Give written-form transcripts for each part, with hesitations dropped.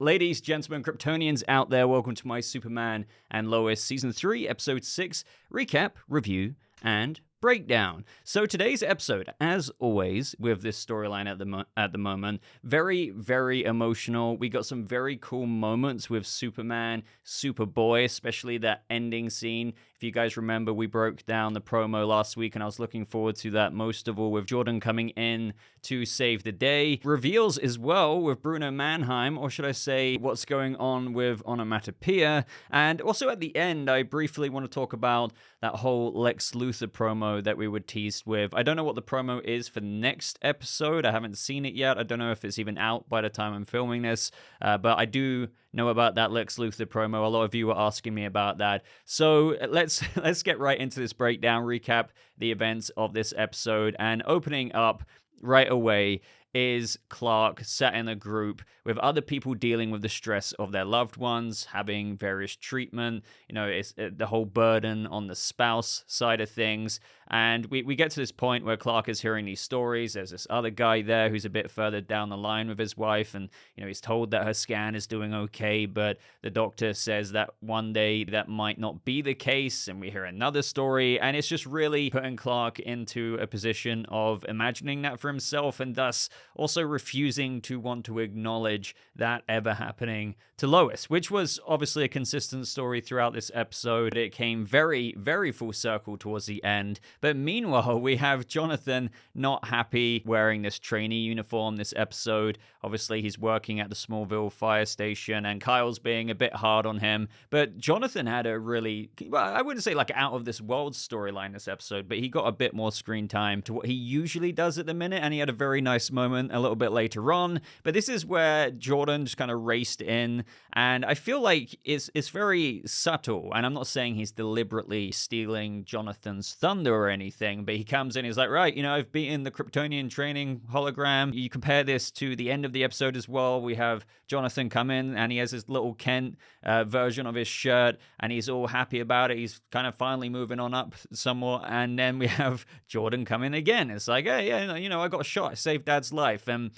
Ladies, gentlemen, Kryptonians out there, welcome to my Superman and Lois Season 3, Episode 6 recap, review, and breakdown. So today's episode, as always, with this storyline at the moment, very, very emotional. We got some very cool moments with Superman, Superboy, especially that ending scene. If you guys remember, we broke down the promo last week, and I was looking forward to that most of all with Jordan coming in to save the day. Reveals as well with Bruno Mannheim, or should I say, what's going on with Onomatopoeia. And also at the end, I briefly want to talk about that whole Lex Luthor promo that we were teased with. I don't know what the promo is for next episode. I haven't seen it yet. I don't know if it's even out by the time I'm filming this, but I do know about that Lex Luthor promo. A lot of you were asking me about that. So let's get right into this breakdown, recap the events of this episode, and opening up right away is Clark sat in a group with other people dealing with the stress of their loved ones, having various treatment. You know, it's the whole burden on the spouse side of things. And we get to this point where Clark is hearing these stories. There's this other guy there who's a bit further down the line with his wife. And, you know, he's told that her scan is doing okay, but the doctor says that one day that might not be the case. And we hear another story. And it's just really putting Clark into a position of imagining that for himself, and thus also refusing to want to acknowledge that ever happening to Lois, which was obviously a consistent story throughout this episode. It came very, very full circle towards the end. But meanwhile, we have Jonathan not happy wearing this trainee uniform this episode. Obviously, he's working at the Smallville fire station, and Kyle's being a bit hard on him. But Jonathan had a really, well, I wouldn't say like out of this world storyline this episode, but he got a bit more screen time to what he usually does at the minute, and he had a very nice moment a little bit later on. But this is where Jordan just kind of raced in, and I feel like it's very subtle, and I'm not saying he's deliberately stealing Jonathan's thunder or anything, but he comes in, he's like, right, you know, I've beaten the Kryptonian training hologram. You compare this to the end of the episode as well. We have Jonathan come in, and he has his little Kent version of his shirt, and he's all happy about it. He's kind of finally moving on up somewhat, and then we have Jordan come in again. It's like, hey, yeah, you know, I got shot. I saved Dad's life. And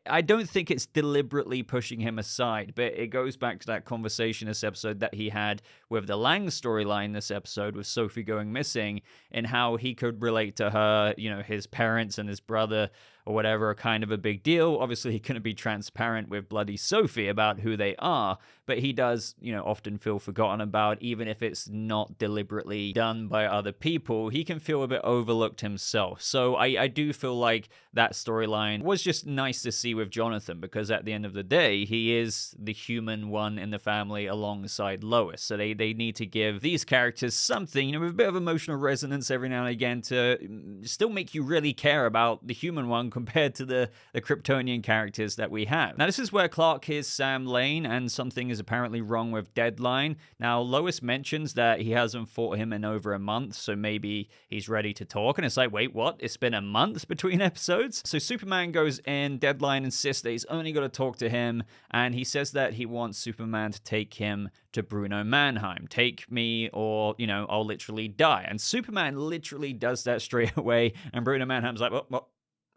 I don't think it's deliberately pushing him aside, but it goes back to that conversation this episode that he had with the Lang storyline this episode with Sophie going missing, and how he could relate to her, you know, his parents and his brother or whatever are kind of a big deal. Obviously, he couldn't be transparent with bloody Sophie about who they are, but he does, you know, often feel forgotten about, even if it's not deliberately done by other people. He can feel a bit overlooked himself. So I do feel like that storyline was just nice to see with Jonathan, because at the end of the day, he is the human one in the family alongside Lois. So they need to give these characters something, you know, with a bit of emotional resonance every now and again to still make you really care about the human one compared to the Kryptonian characters that we have. Now, this is where Clark hears Sam Lane, and something is apparently wrong with Deadline. Now, Lois mentions that he hasn't fought him in over a month, so maybe he's ready to talk. And it's like, wait, what? It's been a month between episodes? So Superman goes in, Deadline insists that he's only got to talk to him, and he says that he wants Superman to take him to Bruno Mannheim. Take me, or, you know, I'll literally die. And Superman literally does that straight away, and Bruno Mannheim's like, well,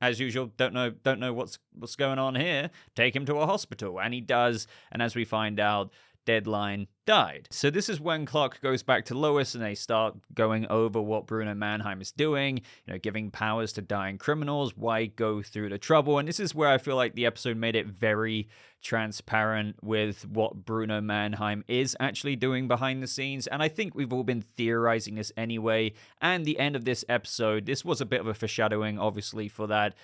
as usual, don't know what's going on here. Take him to a hospital. And he does, and as we find out, Deadline died. So this is when Clark goes back to Lois, and they start going over what Bruno Mannheim is doing, you know, giving powers to dying criminals. Why go through the trouble? And this is where I feel like the episode made it very transparent with what Bruno Mannheim is actually doing behind the scenes. And I think we've all been theorizing this anyway. And the end of this episode, this was a bit of a foreshadowing, obviously, for that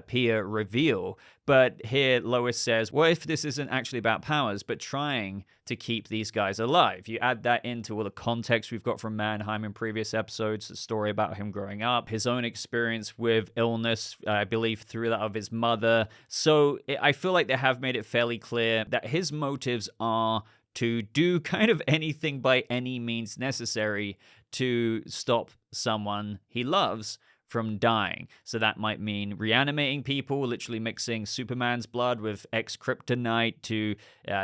Pia reveal. But here Lois says, what if this isn't actually about powers, but trying to keep these guys alive? You add that into all the context we've got from Mannheim in previous episodes, the story about him growing up, his own experience with illness, I believe through that of his mother. So I feel like they have made it fairly clear that his motives are to do kind of anything by any means necessary to stop someone he loves from dying. So that might mean reanimating people, literally mixing Superman's blood with X-Kryptonite to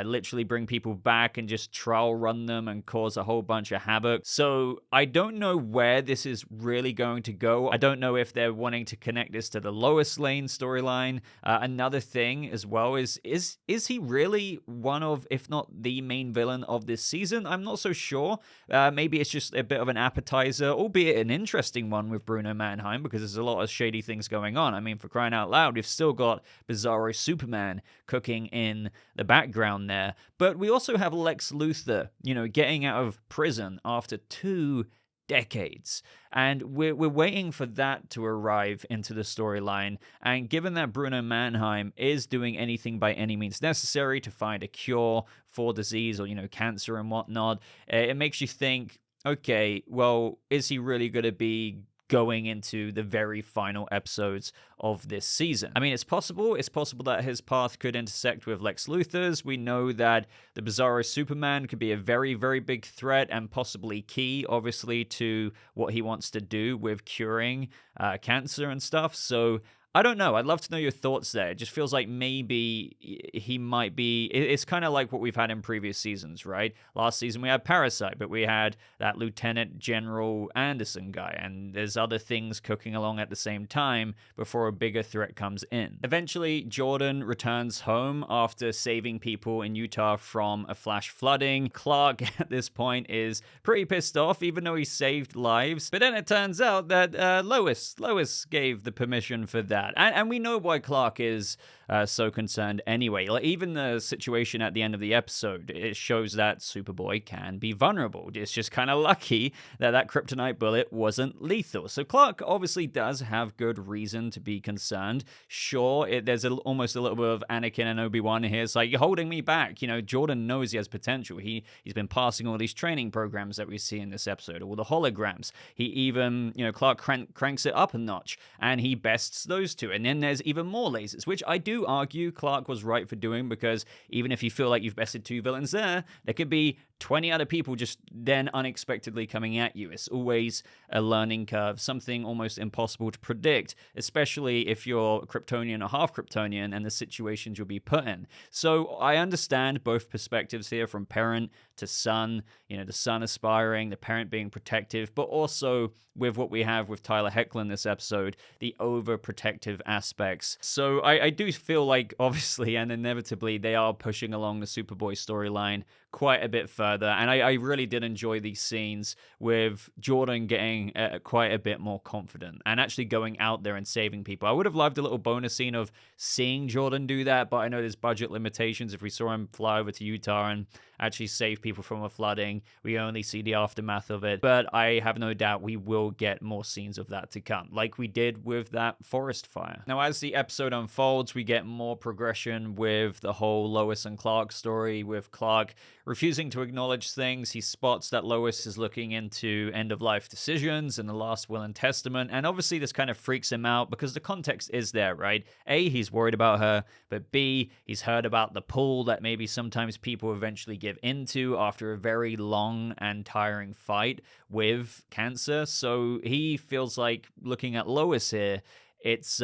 literally bring people back and just trial run them and cause a whole bunch of havoc. So I don't know where this is really going to go. I don't know if they're wanting to connect this to the Lois Lane storyline. Another thing as well is he really one of, if not the main villain of this season? I'm not so sure. Maybe it's just a bit of an appetizer, albeit an interesting one with Bruno Mannheim, because there's a lot of shady things going on. I mean, for crying out loud, we've still got Bizarro Superman cooking in the background there. But we also have Lex Luthor, getting out of prison after 2 decades. And we're waiting for that to arrive into the storyline. And given that Bruno Mannheim is doing anything by any means necessary to find a cure for disease or, cancer and whatnot, it makes you think, okay, well, is he really going to be going into the very final episodes of this season? I mean, it's possible. It's possible that his path could intersect with Lex Luthor's. We know that the Bizarro Superman could be a very, very big threat and possibly key, obviously, to what he wants to do with curing cancer and stuff. So I don't know. I'd love to know your thoughts there. It just feels like maybe he might be... It's kind of like what we've had in previous seasons, right? Last season we had Parasite, but we had that Lieutenant General Anderson guy, and there's other things cooking along at the same time before a bigger threat comes in. Eventually, Jordan returns home after saving people in Utah from a flash flooding. Clark, at this point, is pretty pissed off, even though he saved lives. But then it turns out that Lois gave the permission for that. And we know why Clark is so concerned anyway. Like, even the situation at the end of the episode, it shows that Superboy can be vulnerable. It's just kind of lucky that kryptonite bullet wasn't lethal. So Clark obviously does have good reason to be concerned. Sure, there's almost a little bit of Anakin and Obi-Wan here. It's like, you're holding me back. Jordan knows he has potential. He's been passing all these training programs that we see in this episode, all the holograms. He even, Clark cranks it up a notch, and he bests those two. And then there's even more lasers, which I do argue Clark was right for doing, because even if you feel like you've bested 2 villains there could be 20 other people just then unexpectedly coming at you. It's always a learning curve, something almost impossible to predict, especially if you're Kryptonian or half Kryptonian and the situations you'll be put in. So I understand both perspectives here, from parent to son, the son aspiring, the parent being protective, but also with what we have with Tyler Hoechlin this episode, the overprotective aspects. So I do feel like, obviously and inevitably, they are pushing along the Superboy storyline quite a bit further. And I really did enjoy these scenes with Jordan getting quite a bit more confident and actually going out there and saving people. I would have loved a little bonus scene of seeing Jordan do that, but I know there's budget limitations. If we saw him fly over to Utah and actually save people from a flooding, we only see the aftermath of it. But I have no doubt we will get more scenes of that to come, like we did with that forest fire. Now, as the episode unfolds, we get more progression with the whole Lois and Clark story, with Clark refusing to acknowledge things. He spots that Lois is looking into end-of-life decisions and the last will and testament, and obviously this kind of freaks him out because the context is there, right? A, he's worried about her, but B, he's heard about the pull that maybe sometimes people eventually give into after a very long and tiring fight with cancer. So he feels like, looking at Lois here, is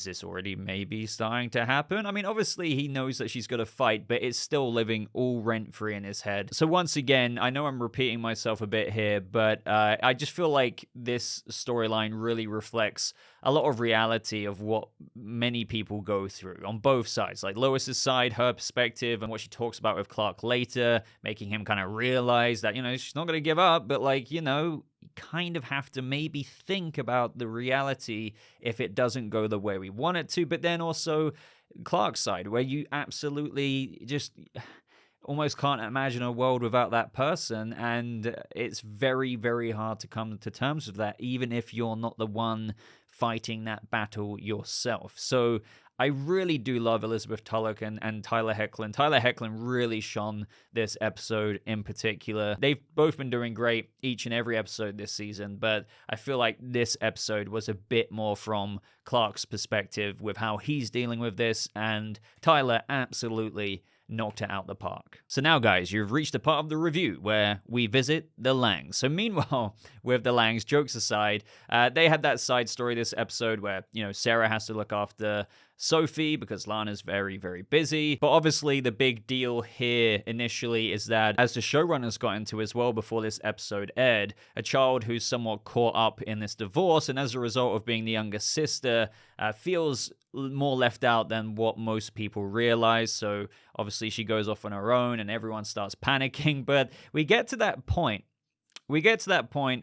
this already maybe starting to happen? I mean, obviously he knows that she's got to fight, but it's still living all rent-free in his head. So once again, I know I'm repeating myself a bit here, but I just feel like this storyline really reflects a lot of reality of what many people go through on both sides. Like Lois's side, her perspective, and what she talks about with Clark later, making him kind of realize that, she's not going to give up, but you kind of have to maybe think about the reality if it doesn't go the way we want it to. But then also Clark's side, where you absolutely just almost can't imagine a world without that person, and it's very, very hard to come to terms with that, even if you're not the one fighting that battle yourself. So I really do love Elizabeth Tulloch and Tyler Hoechlin. Tyler Hoechlin really shone this episode in particular. They've both been doing great each and every episode this season, but I feel like this episode was a bit more from Clark's perspective with how he's dealing with this, and Tyler absolutely knocked it out the park. So now, guys, you've reached the part of the review where we visit the Langs. So meanwhile, with the Langs, jokes aside, they had that side story this episode where, Sarah has to look after Sophie because Lana's very, very busy. But obviously the big deal here initially is that, as the showrunners got into as well before this episode aired, a child who's somewhat caught up in this divorce and as a result of being the younger sister feels more left out than what most people realize. So obviously she goes off on her own and everyone starts panicking. But we get to that point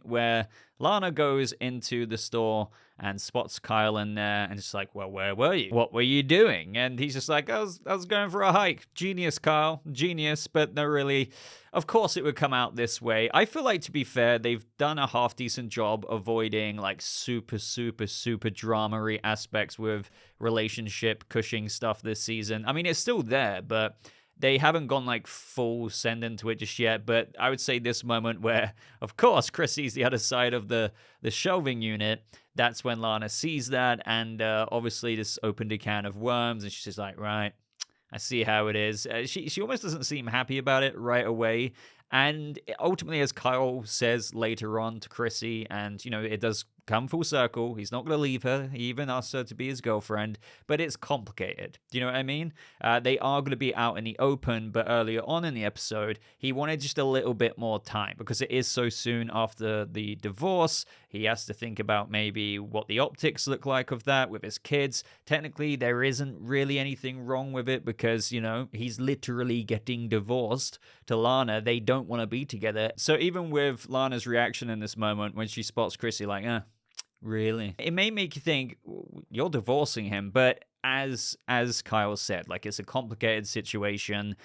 where Lana goes into the store and spots Kyle in there, and it's like, well, where were you? What were you doing? And he's just like, I was going for a hike. Genius, Kyle. Genius, but no, really. Of course it would come out this way. I feel like, to be fair, they've done a half-decent job avoiding, like, super, super, super drama-y aspects with relationship Cushing stuff this season. I mean, it's still there, but they haven't gone like full send into it just yet. But I would say this moment where, of course, Chris sees the other side of the shelving unit, that's when Lana sees that, and obviously this opened a can of worms, and she's just like, right, I see how it is. She almost doesn't seem happy about it right away. And ultimately, as Kyle says later on to Chrissy, and, it does come full circle. He's not going to leave her. He even asked her to be his girlfriend, but it's complicated. Do you know what I mean? They are going to be out in the open, but earlier on in the episode, he wanted just a little bit more time because it is so soon after the divorce. He has to think about maybe what the optics look like of that with his kids. Technically, there isn't really anything wrong with it because, he's literally getting divorced to Lana. They don't want to be together. So even with Lana's reaction in this moment when she spots Chrissy like, really? It may make you think, you're divorcing him, but as Kyle said, like, it's a complicated situation.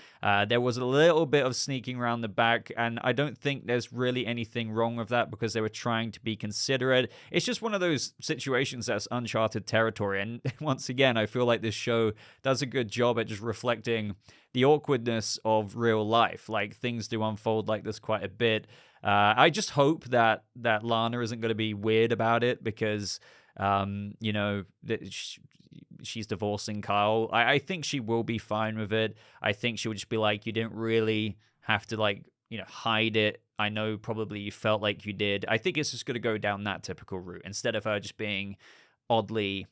There was a little bit of sneaking around the back, and I don't think there's really anything wrong with that because they were trying to be considerate. It's just one of those situations that's uncharted territory, and once again, I feel like this show does a good job at just reflecting the awkwardness of real life. Like, things do unfold like this quite a bit. I just hope that Lana isn't going to be weird about it because, she's divorcing Kyle. I think she will be fine with it. I think she would just be like, you didn't really have to, hide it. I know probably you felt like you did. I think it's just going to go down that typical route instead of her just being oddly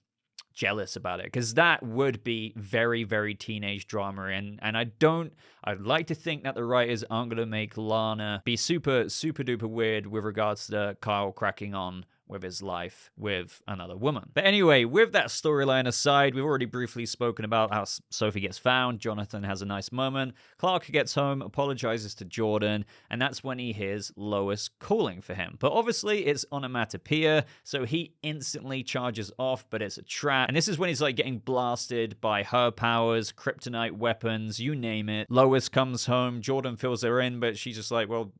jealous about it, because that would be very, very teenage drama, and I'd like to think that the writers aren't going to make Lana be super, super duper weird with regards to Kyle cracking on with his life with another woman. But anyway, with that storyline aside, we've already briefly spoken about how Sophie gets found. Jonathan has a nice moment. Clark gets home, apologizes to Jordan, and that's when he hears Lois calling for him. But obviously, it's onomatopoeia, so he instantly charges off, but it's a trap. And this is when he's getting blasted by her powers, kryptonite weapons, you name it. Lois comes home, Jordan fills her in, but she's just like, well,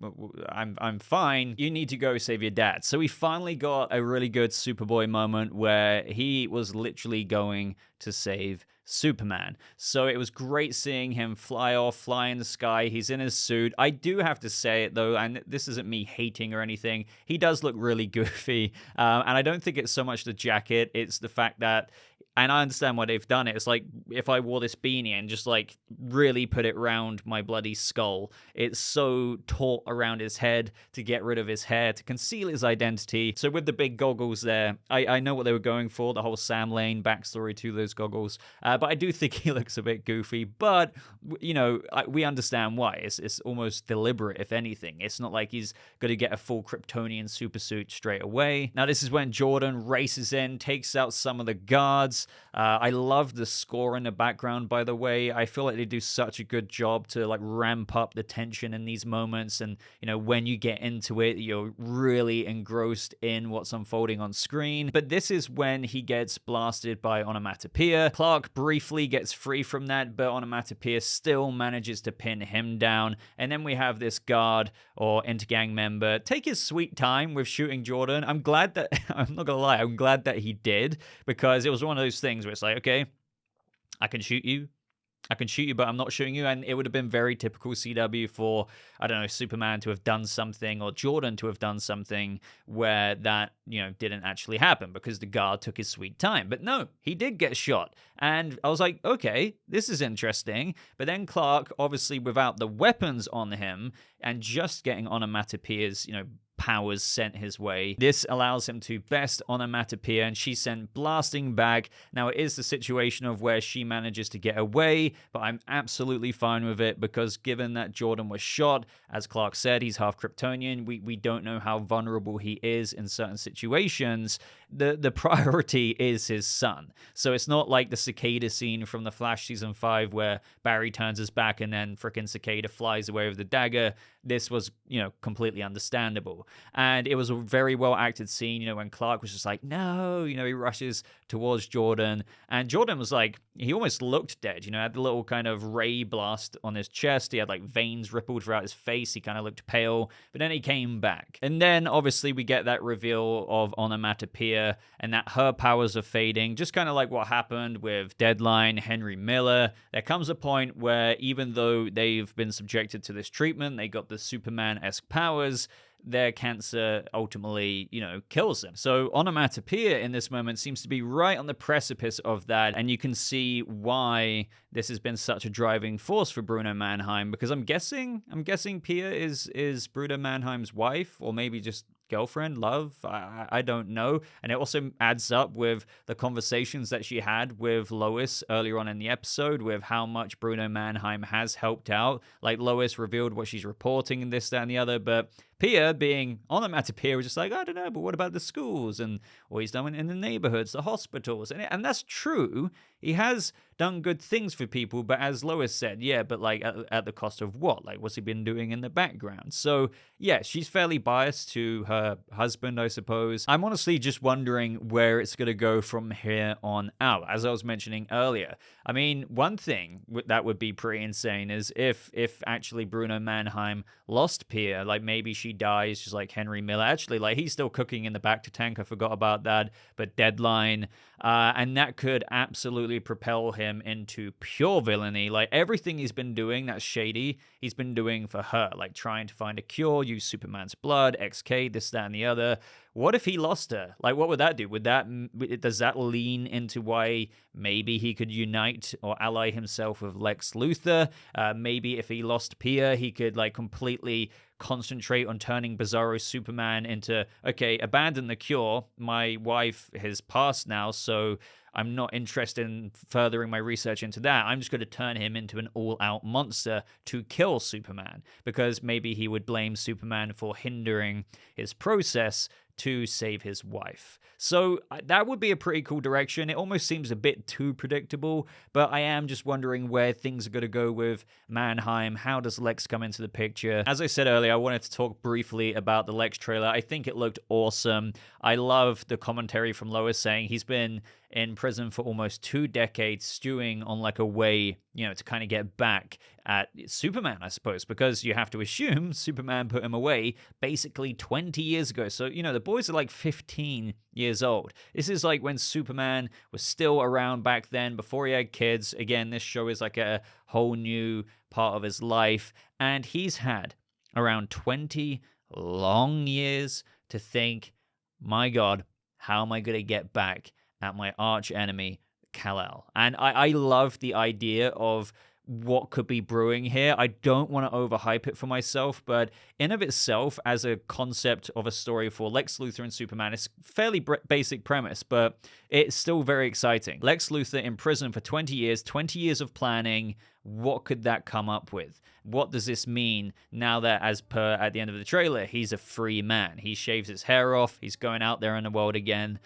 I'm fine. You need to go save your dad. So we finally got a really good Superboy moment where he was literally going to save Superman. So it was great seeing him fly in the sky. He's in his suit. I do have to say it though, and this isn't me hating or anything, he does look really goofy. And I don't think it's so much the jacket, it's the fact that, and I understand why they've done it. It's like if I wore this beanie and just really put it around my bloody skull. It's so taut around his head to get rid of his hair, to conceal his identity. So with the big goggles there, I know what they were going for, the whole Sam Lane backstory to those goggles. But I do think he looks a bit goofy. But, we understand why. It's almost deliberate, if anything. It's not like he's going to get a full Kryptonian supersuit straight away. Now, this is when Jordan races in, takes out some of the guards. I love the score in the background, by the way. I feel like they do such a good job to ramp up the tension in these moments, and when you get into it, you're really engrossed in what's unfolding on screen. But this is when he gets blasted by onomatopoeia. Clark briefly gets free from that, but Onomatopoeia still manages to pin him down. And then we have this guard or intergang member take his sweet time with shooting Jordan. I'm glad that, I'm not gonna lie, I'm glad that he did, because it was one of those things where it's like, okay, I can shoot you, but I'm not shooting you. And it would have been very typical CW for, I don't know, Superman to have done something or Jordan to have done something where that, didn't actually happen because the guard took his sweet time. But no, he did get shot. And I was like, okay, this is interesting. But then Clark, obviously without the weapons on him and just getting Onomatopoeia's, powers sent his way. This allows him to best Onomatopoeia, and she's sent blasting back. Now, it is the situation of where she manages to get away, but I'm absolutely fine with it because given that Jordan was shot, as Clark said, he's half Kryptonian. We don't know how vulnerable he is in certain situations. The priority is his son. So it's not like the Cicada scene from The Flash season 5 where Barry turns his back and then frickin' Cicada flies away with the dagger. This was, completely understandable. And it was a very well acted scene, when Clark was just like, no, he rushes towards Jordan. And Jordan was like, he almost looked dead, had the little kind of ray blast on his chest. He had like veins rippled throughout his face. He kind of looked pale, but then he came back. And then obviously we get that reveal of Onomatopoeia and that her powers are fading, just kind of like what happened with Deadline, Henry Miller. There comes a point where even though they've been subjected to this treatment, they got the Superman-esque powers, their cancer ultimately, kills them. So Onomatopoeia in this moment seems to be right on the precipice of that, and you can see why this has been such a driving force for Bruno Mannheim, because I'm guessing Pia is Bruno Mannheim's wife, or maybe just girlfriend, love, I don't know. And it also adds up with the conversations that she had with Lois earlier on in the episode with how much Bruno Mannheim has helped out. Like Lois revealed what she's reporting and this, that, and the other, but Pia, being Onomatopoeia, was just like, I don't know, but what about the schools and what he's done in the neighborhoods, the hospitals? And that's true. He has done good things for people, but as Lois said, yeah, but like at the cost of what? Like, what's he been doing in the background? So, yeah, she's fairly biased to her husband, I suppose. I'm honestly just wondering where it's going to go from here on out. As I was mentioning earlier, I mean, one thing that would be pretty insane is if actually Bruno Mannheim lost Pia, like maybe she dies just like Henry Miller. Actually, like he's still cooking in the back to tank. I forgot about that. But Deadline, and that could absolutely propel him into pure villainy. Like everything he's been doing that's shady, he's been doing for her, like trying to find a cure, use Superman's blood, XK, this, that, and the other. What if he lost her? Like, what would that do? Does that lean into why maybe he could unite or ally himself with Lex Luthor? Maybe if he lost Pia, he could like completely concentrate on turning Bizarro Superman into, okay, abandon the cure. My wife has passed now, so I'm not interested in furthering my research into that. I'm just going to turn him into an all-out monster to kill Superman, because maybe he would blame Superman for hindering his process to save his wife. So that would be a pretty cool direction. It almost seems a bit too predictable, but I am just wondering where things are going to go with Mannheim. How does Lex come into the picture? As I said earlier, I wanted to talk briefly about the Lex trailer. I think it looked awesome. I love the commentary from Lois saying he's been in prison for almost 2 decades, stewing on like a way, to kind of get back at Superman, I suppose, because you have to assume Superman put him away basically 20 years ago. So, the boys are like 15 years old. This is like when Superman was still around back then, before he had kids. Again, this show is like a whole new part of his life. And he's had around 20 long years to think, my God, how am I going to get back at my arch enemy, Kal-El? And I love the idea of what could be brewing here. I don't want to overhype it for myself, but in of itself, as a concept of a story for Lex Luthor and Superman, it's fairly basic premise, but it's still very exciting. Lex Luthor in prison for 20 years of planning. What could that come up with? What does this mean now that, as per at the end of the trailer, he's a free man? He shaves his hair off. He's going out there in the world again.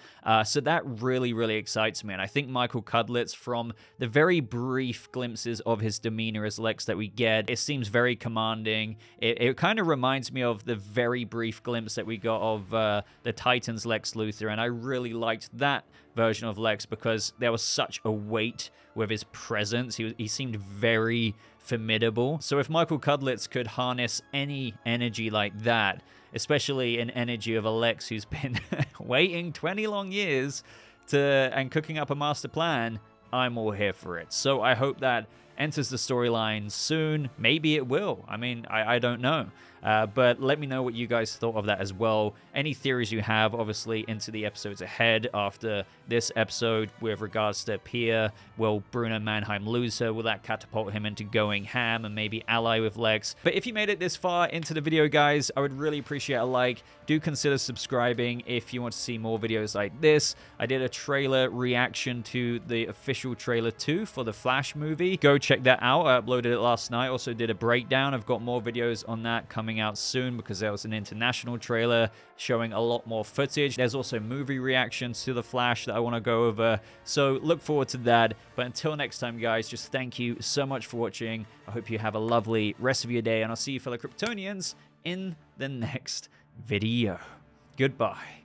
So that really, really excites me. And I think Michael Cudlitz, from the very brief glimpses of his demeanor as Lex that we get, it seems very commanding. It kind of reminds me of the very brief glimpse that we got of the Titans Lex Luthor. And I really liked that version of Lex because there was such a weight with his presence. He seemed very formidable. So if Michael Cudlitz could harness any energy like that, especially an energy of a Lex who's been waiting 20 long years and cooking up a master plan, I'm all here for it. So I hope that enters the storyline soon. Maybe it will. I mean, I don't know. But let me know what you guys thought of that as well. Any theories you have, obviously, into the episodes ahead after this episode with regards to Pia. Will Bruno Mannheim lose her? Will that catapult him into going ham and maybe ally with Lex? But if you made it this far into the video, guys, I would really appreciate a like. Do consider subscribing if you want to see more videos like this. I did a trailer reaction to the official trailer 2 for the Flash movie. Go check that out. I uploaded it last night. Also did a breakdown. I've got more videos on that coming out soon because there was an international trailer showing a lot more footage. There's also movie reactions to the Flash that I want to go over. So look forward to that. But until next time, guys, just thank you so much for watching. I hope you have a lovely rest of your day, and I'll see you fellow Kryptonians in the next video. Goodbye.